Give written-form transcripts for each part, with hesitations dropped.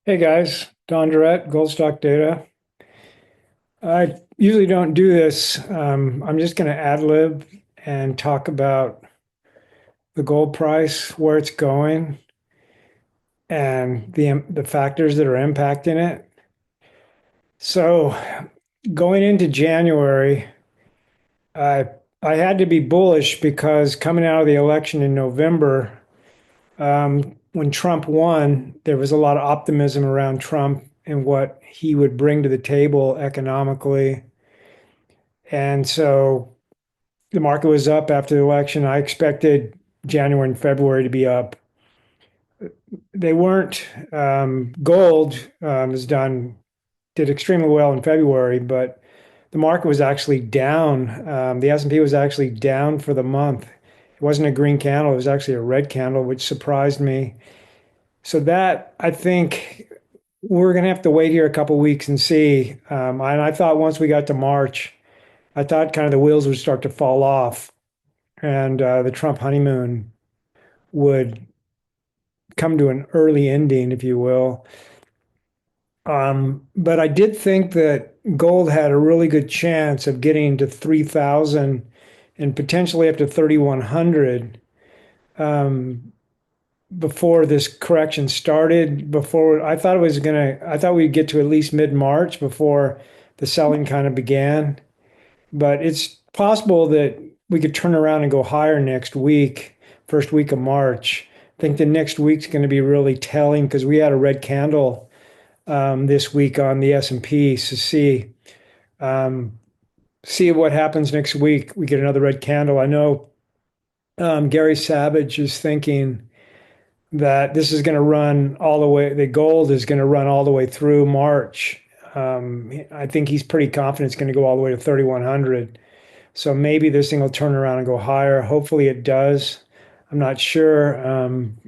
Hey guys, Don Durrett, Gold Stock Data. I usually don't do this. I'm just going to ad lib and talk about the gold price, where it's going, and the factors that are impacting it. So, going into January, I I had to be bullish because coming out of the election in November, when Trump won, there was a lot of optimism around Trump and what he would bring to the table economically. And so the market was up after the election. I expected January and February to be up. They weren't. Gold did extremely well in February, but the market was actually down. The S&P was actually down for the month. It wasn't a green candle; it was actually a red candle, which surprised me. So that I think we're going to have to wait here a couple of weeks and see. And I thought once we got to March, I thought kind of the wheels would start to fall off and the Trump honeymoon would come to an early ending, if you will. But I did think that gold had a really good chance of getting to 3,000 and potentially up to 3,100 before this correction started. Before I thought we'd get to at least mid-March before the selling kind of began. But it's possible that we could turn around and go higher next week, first week of March. I think the next week's going to be really telling because we had a red candle this week on the S&P. So um, see what happens next week. We get another red candle. I know Gary Savage is thinking that this is going to run all the way. The gold is going to run all the way through March. I think he's pretty confident it's going to go all the way to 3,100. So maybe this thing will turn around and go higher. Hopefully it does. I'm not sure.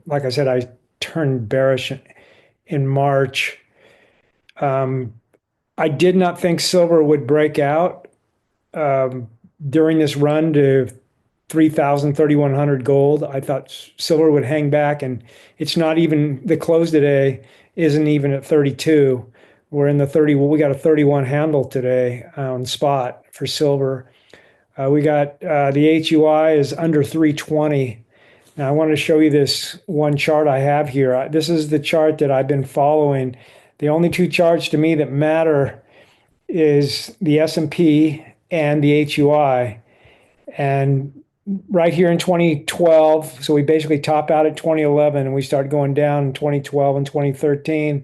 Like I said, I turned bearish in March. Um, I did not think silver would break out um, during this run to 3,000, 3,100 gold. I thought silver would hang back, and it's not even the close today isn't even at 32. We're in the 30. Well, we got a 31 handle today on spot for silver. We got the HUI is under 320. Now, I want to show you this one chart I have here. This is the chart that I've been following. The only two charts to me that matter is the S&P and the HUI. And right here in 2012, so we basically top out at 2011 and we start going down in 2012 and 2013.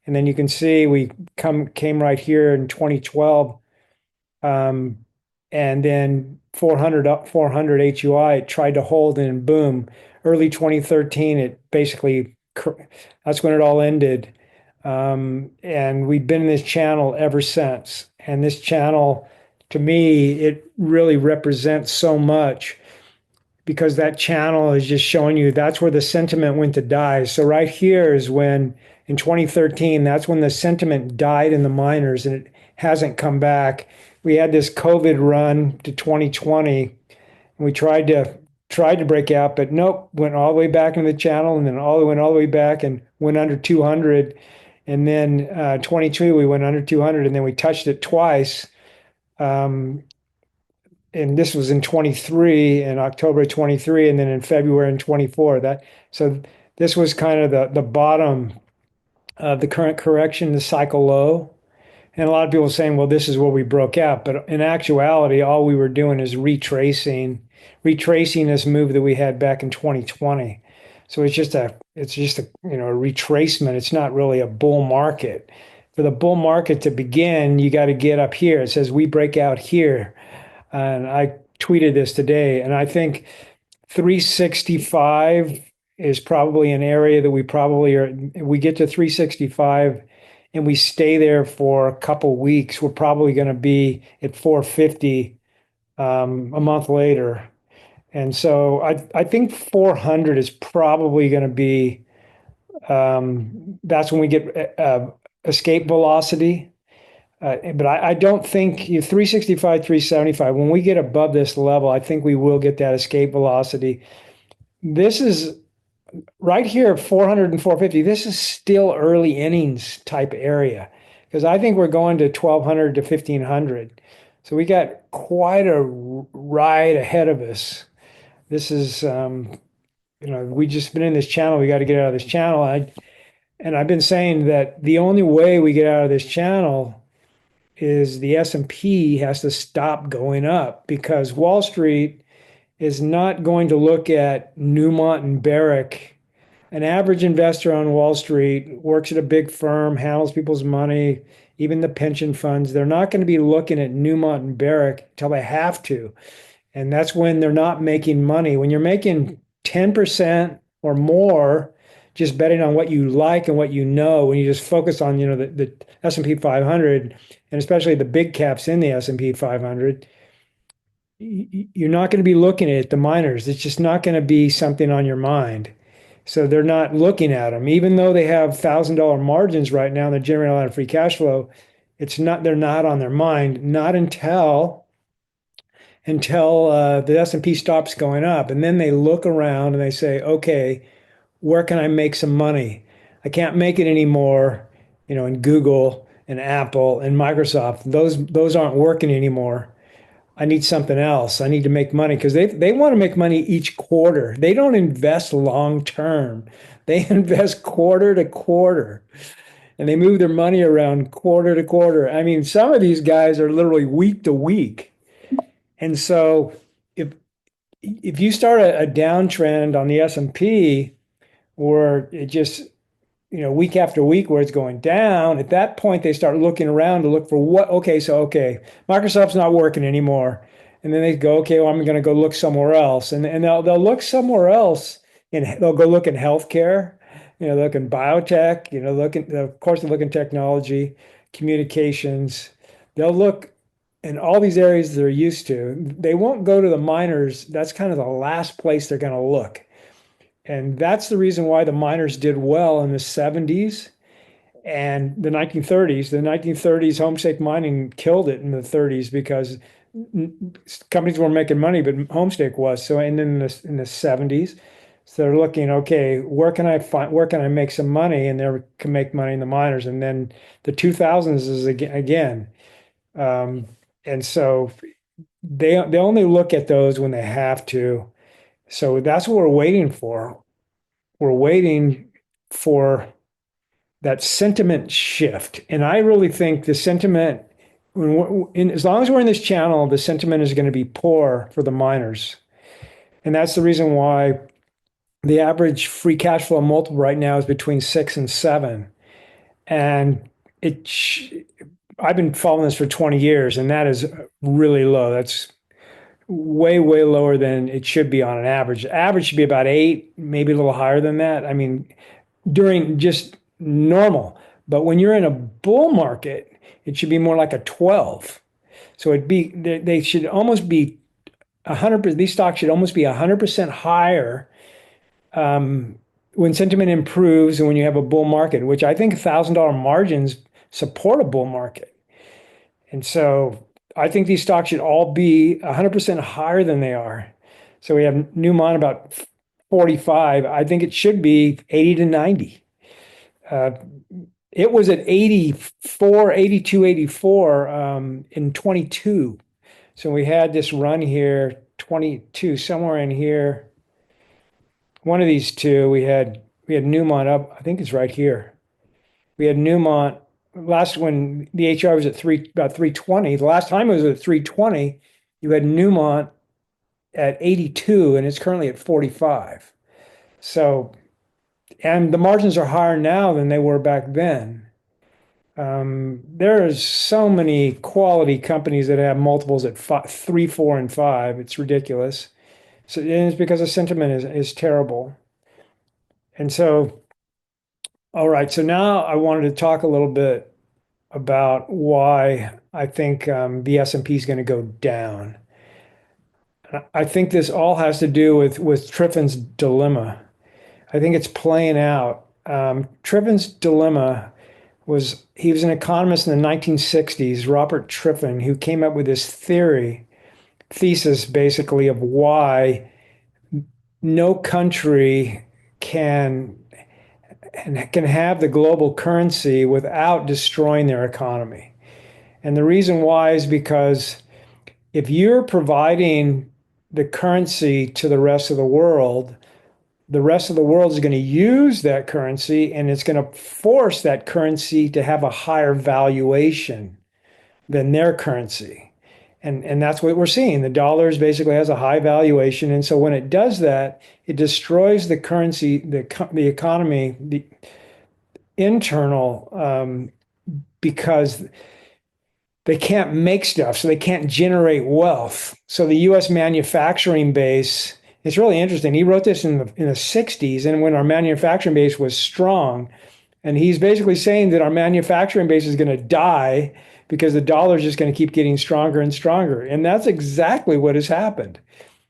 And then you can see we came right here in 2012. And then 400 HUI, it tried to hold and boom, early 2013, it basically, that's when it all ended. And we've been in this channel ever since. And this channel, to me, it really represents so much because that channel is just showing you that's where the sentiment went to die. So right here is when in 2013, that's when the sentiment died in the miners and it hasn't come back. We had this COVID run to 2020 and we tried to break out, but nope, went all the way back into the channel and then went all the way back and went under 200. And then 22, we went under 200 and then we touched it twice. And this was in 23 in October 23 and then in February in 24 that so this was kind of the bottom of the current correction, the cycle low. And a lot of people are saying, well, this is where we broke out, but in actuality all we were doing is retracing this move that we had back in 2020. So it's just a a retracement. It's not really a bull market. For the bull market to begin, you got to get up here. It says we break out here. And I tweeted this today, and I think 365 is probably an area that we get to 365 and we stay there for a couple weeks. We're probably going to be at 450 a month later. And so I think 400 is probably going to be, that's when we get escape velocity. But I don't think 365, 375, when we get above this level, I think we will get that escape velocity. This is right here, 400 and 450, this is still early innings type area because I think we're going to 1200 to 1500. So we got quite a ride ahead of us. This is, we just been in this channel. We got to get out of this channel. And I've been saying that the only way we get out of this channel is the S&P has to stop going up because Wall Street is not going to look at Newmont and Barrick. An average investor on Wall Street works at a big firm, handles people's money, even the pension funds. They're not going to be looking at Newmont and Barrick until they have to. And that's when they're not making money. When you're making 10% or more, just betting on what you like and what you know, when you just focus on, the S&P 500, and especially the big caps in the S&P 500, you're not going to be looking at the miners. It's just not going to be something on your mind. So they're not looking at them, even though they have $1,000 margins right now and they're generating a lot of free cash flow. They're not on their mind, not until the S&P stops going up. And then they look around and they say, okay, where can I make some money? I can't make it anymore, in Google and Apple and Microsoft. Those aren't working anymore. I need something else. I need to make money because they want to make money each quarter. They don't invest long term. They invest quarter to quarter and they move their money around quarter to quarter. I mean, some of these guys are literally week to week. And so if you start a downtrend on the S&P or it just week after week where it's going down, at that point they start looking around to look for okay, Microsoft's not working anymore. And then they go, okay, well, I'm going to go look somewhere else. And they'll look somewhere else and they'll go look in healthcare, look in biotech, of course, they look in technology, communications. They'll look in all these areas they're used to. They won't go to the miners. That's kind of the last place they're going to look. And that's the reason why the miners did well in the 70s and the 1930s. The 1930s, homestake mining killed it in the 30s because companies weren't making money, but homestake was. So, and then in the 70s, so they're looking, okay, where can I make some money? And they can make money in the miners. And then the 2000s is again. Um, and so they only look at those when they have to. So that's what we're waiting for. We're waiting for that sentiment shift. And I really think the sentiment, as long as we're in this channel, the sentiment is going to be poor for the miners. And that's the reason why the average free cash flow multiple right now is between 6 and 7. And I've been following this for 20 years, and that is really low. That's way, way lower than it should be on an average. Average should be about 8, maybe a little higher than that. I mean, during just normal. But when you're in a bull market, it should be more like a 12. So they should almost be 100%. These stocks should almost be 100% higher when sentiment improves and when you have a bull market, which I think $1,000 margins support a bull market. And so I think these stocks should all be 100% higher than they are. So we have Newmont about 45. I think it should be 80 to 90. It was at 84, 82, 84 in 22. So we had this run here, 22, somewhere in here. One of these two, we had Newmont up, I think it's right here. We had Newmont last when the HR was at about 320. The last time it was at 320, you had Newmont at 82 and it's currently at 45. So, and the margins are higher now than they were back then. There's so many quality companies that have multiples at 3, 4, and 5. It's ridiculous. So, and it's because the sentiment is terrible. And so, all right. So now I wanted to talk a little bit about why I think the S&P is going to go down. I think this all has to do with Triffin's dilemma. I think it's playing out. Triffin's dilemma he was an economist in the 1960s, Robert Triffin, who came up with this thesis basically of why no country can have the global currency without destroying their economy. And the reason why is because if you're providing the currency to the rest of the world is going to use that currency and it's going to force that currency to have a higher valuation than their currency. And that's what we're seeing. The dollars basically has a high valuation. And so when it does that, it destroys the currency, the economy, the internal, because they can't make stuff, so they can't generate wealth. So the U.S. manufacturing base, it's really interesting. He wrote this in the 60s, and when our manufacturing base was strong, and he's basically saying that our manufacturing base is going to die because the dollar is just going to keep getting stronger and stronger. And that's exactly what has happened.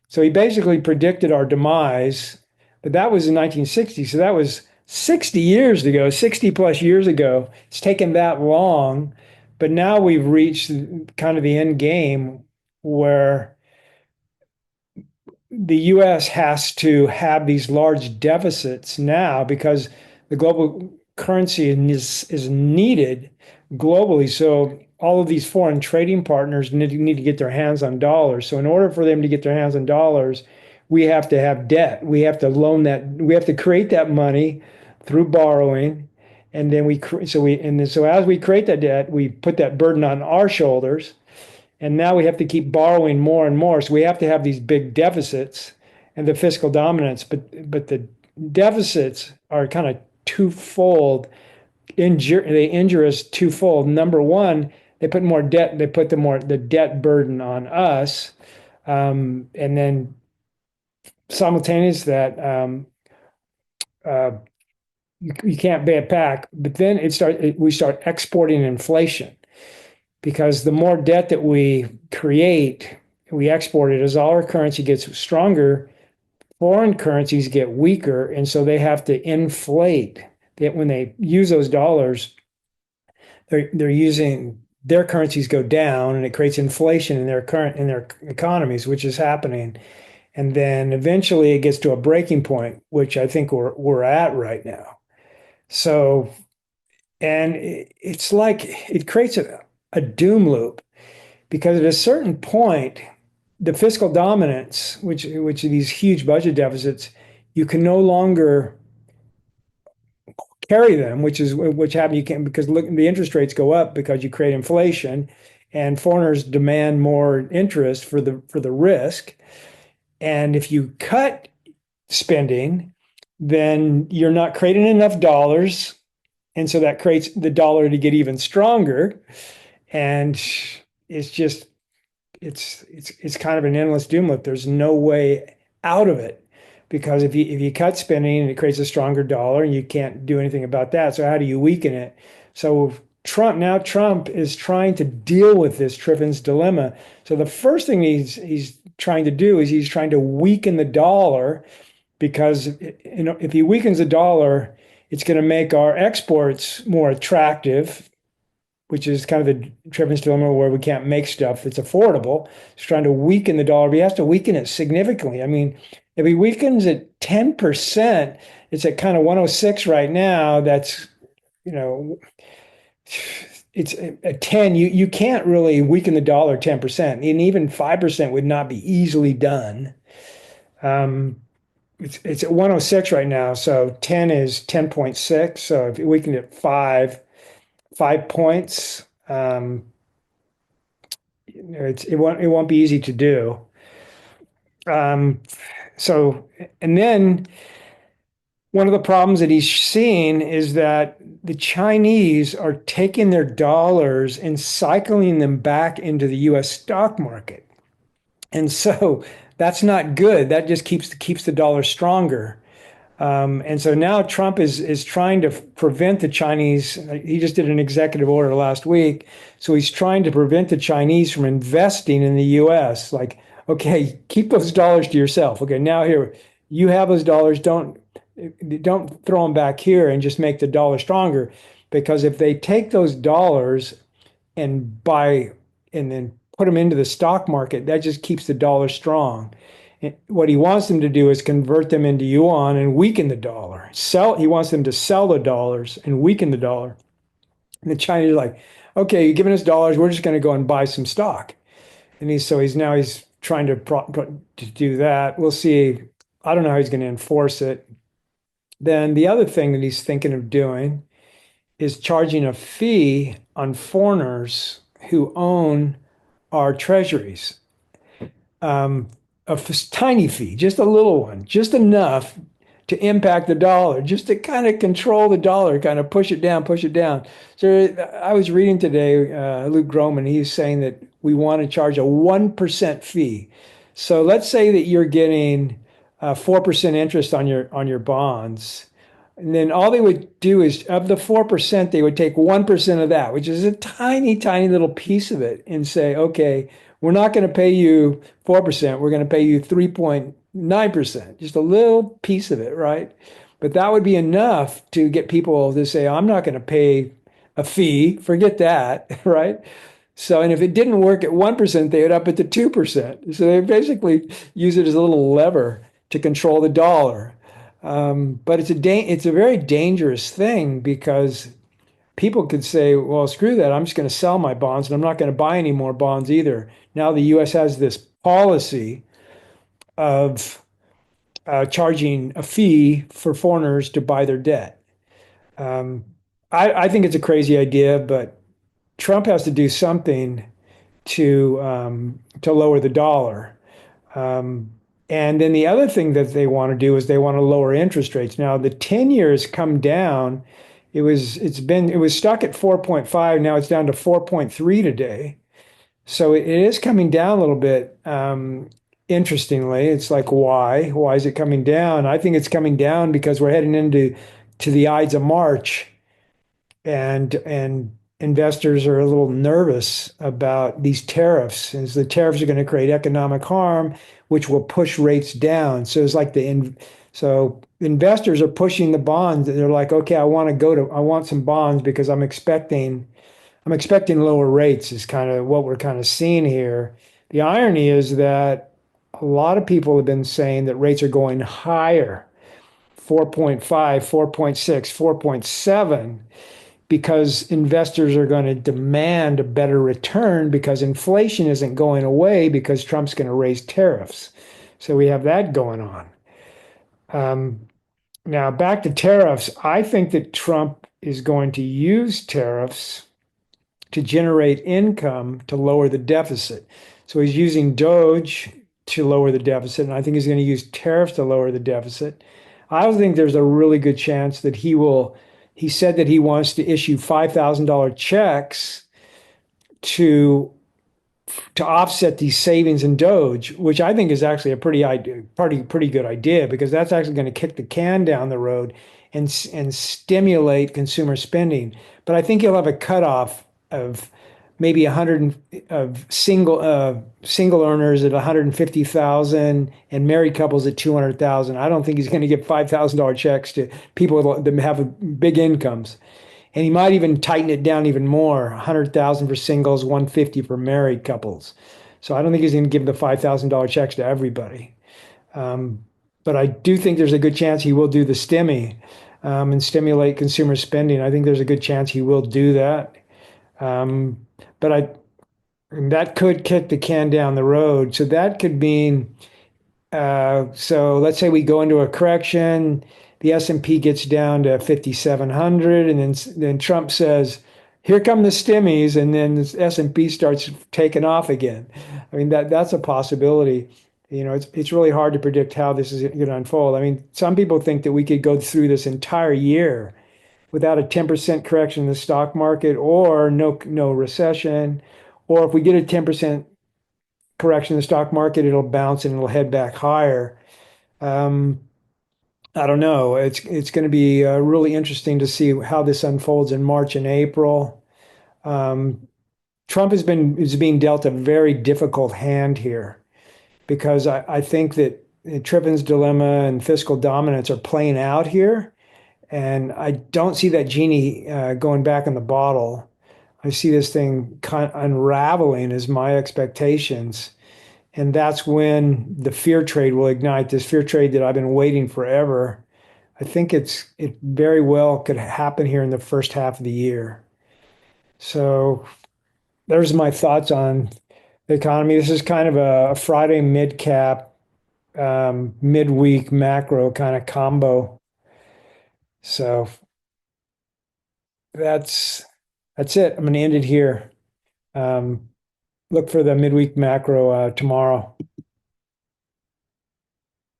So he basically predicted our demise, but that was in 1960. So that was 60 years ago, 60 plus years ago. It's taken that long, but now we've reached kind of the end game where the US has to have these large deficits now because the global currency is needed globally. So all of these foreign trading partners need to get their hands on dollars. So in order for them to get their hands on dollars, we have to have debt. We have to loan that. We have to create that money through borrowing, and then so as we create that debt, we put that burden on our shoulders, and now we have to keep borrowing more and more. So we have to have these big deficits and the fiscal dominance. But the deficits are kind of twofold. They injure us twofold. Number one, they put more debt. They put the debt burden on us, and then simultaneous that you can't pay it back. But then we start exporting inflation because the more debt that we create, we export it. As our currency gets stronger, foreign currencies get weaker, and so they have to inflate. When they use those dollars, they're using their currencies go down, and it creates inflation in their economies, which is happening. And then eventually it gets to a breaking point, which I think we're at right now. So, and it's like it creates a doom loop because at a certain point, the fiscal dominance, which are these huge budget deficits, you can no longer carry them, which happen you can because look, the interest rates go up because you create inflation, and foreigners demand more interest for the risk. And if you cut spending, then you're not creating enough dollars, and so that creates the dollar to get even stronger. And it's just it's kind of an endless doom loop. There's no way out of it because if you cut spending, it creates a stronger dollar, and you can't do anything about that. So how do you weaken it? So Trump is trying to deal with this Triffin's dilemma. So the first thing he's trying to do is he's trying to weaken the dollar because if he weakens the dollar, it's going to make our exports more attractive, which is kind of the Triffin's dilemma where we can't make stuff that's affordable. He's trying to weaken the dollar, but he has to weaken it significantly. I mean, if he weakens it 10%, it's at kind of 106 right now. That's, you know, it's a 10. You can't really weaken the dollar 10%, and even 5% would not be easily done. It's at 106 right now, so 10 is 10.6. So if you weaken it 5 points, it won't be easy to do. So and then one of the problems that he's seeing is that the Chinese are taking their dollars and cycling them back into the US stock market. And so that's not good. That just keeps the dollar stronger. And so now Trump is trying to prevent the Chinese. He just did an executive order last week. So he's trying to prevent the Chinese from investing in the US. Like, okay, keep those dollars to yourself. Okay, now here, you have those dollars. Don't throw them back here and just make the dollar stronger. Because if they take those dollars and then put them into the stock market, that just keeps the dollar strong. What he wants them to do is convert them into yuan and weaken the dollar. He wants them to sell the dollars and weaken the dollar. And the Chinese are like, okay, you're giving us dollars, we're just going to go and buy some stock. And he's trying to do that. We'll see. I don't know how he's going to enforce it. Then the other thing that he's thinking of doing is charging a fee on foreigners who own our treasuries. Um, a tiny fee, just a little one, just enough to impact the dollar, just to kind of control the dollar, kind of push it down, push it down. So I was reading today, Luke Groman, he's saying that we want to charge a 1% fee. So let's say that you're getting 4% interest on your bonds. And then all they would do is, of the 4%, they would take 1% of that, which is a tiny, tiny little piece of it, and say, okay, we're not going to pay you 4%. We're going to pay you 3.9%, just a little piece of it, right? But that would be enough to get people to say, I'm not going to pay a fee, forget that, right? So, and if it didn't work at 1%, they would up it to 2%. So they basically use it as a little lever to control the dollar. But it's a very dangerous thing because people could say, well, screw that. I'm just going to sell my bonds and I'm not going to buy any more bonds either. Now the US has this policy of charging a fee for foreigners to buy their debt. Um, I think it's a crazy idea, but Trump has to do something to lower the dollar. Um, and then the other thing that they want to do is they want to lower interest rates. Now the 10 years come down. It was stuck at 4.5. Now it's down to 4.3 today. So it is coming down a little bit. Interestingly, it's like why? Why is it coming down? I think it's coming down because we're heading into the Ides of March, and investors are a little nervous about these tariffs, as the tariffs are going to create economic harm, which will push rates down. So it's like so investors are pushing the bonds. They're like, okay, I want some bonds because I'm expecting lower rates is kind of what we're kind of seeing here. The irony is that a lot of people have been saying that rates are going higher, 4.5, 4.6, 4.7, because investors are going to demand a better return because inflation isn't going away because Trump's going to raise tariffs. So we have that going on. Now, back to tariffs, I think that Trump is going to use tariffs to generate income to lower the deficit. So he's using Doge to lower the deficit, and I think he's going to use tariffs to lower the deficit. I also think there's a really good chance that he said that he wants to issue $5,000 checks to offset these savings in Doge, which I think is actually a pretty good idea because that's actually going to kick the can down the road and stimulate consumer spending. But I think you'll have a cutoff of maybe 100 of single earners at 150,000 and married couples at 200,000. I don't think he's going to give $5,000 checks to people that have big incomes. And he might even tighten it down even more, 100,000 for singles, 150 for married couples. So I don't think he's going to give the $5,000 checks to everybody. But I do think there's a good chance he will do the stimmy and stimulate consumer spending. I think there's a good chance he will do that. But that could kick the can down the road. So that could mean, so let's say we go into a correction, the S&P gets down to 5,700, and then Trump says, "Here come the stimmies," and then the S&P starts taking off again. I mean that's a possibility. You know, it's really hard to predict how this is going to unfold. I mean, some people think that we could go through this entire year without a 10% correction in the stock market or no recession, or if we get a 10% correction in the stock market, it'll bounce and it'll head back higher. Um, I don't know. It's going to be really interesting to see how this unfolds in March and April. Um, Trump is being dealt a very difficult hand here because I think that Triffin's dilemma and fiscal dominance are playing out here, and I don't see that genie going back in the bottle. I see this thing kind of unraveling as my expectations. And that's when the fear trade will ignite. This fear trade that I've been waiting forever. I think it very well could happen here in the first half of the year. So there's my thoughts on the economy. This is kind of a Friday mid cap, midweek macro kind of combo. So that's that's it. I'm going to end it here. Um, look for the midweek macro tomorrow.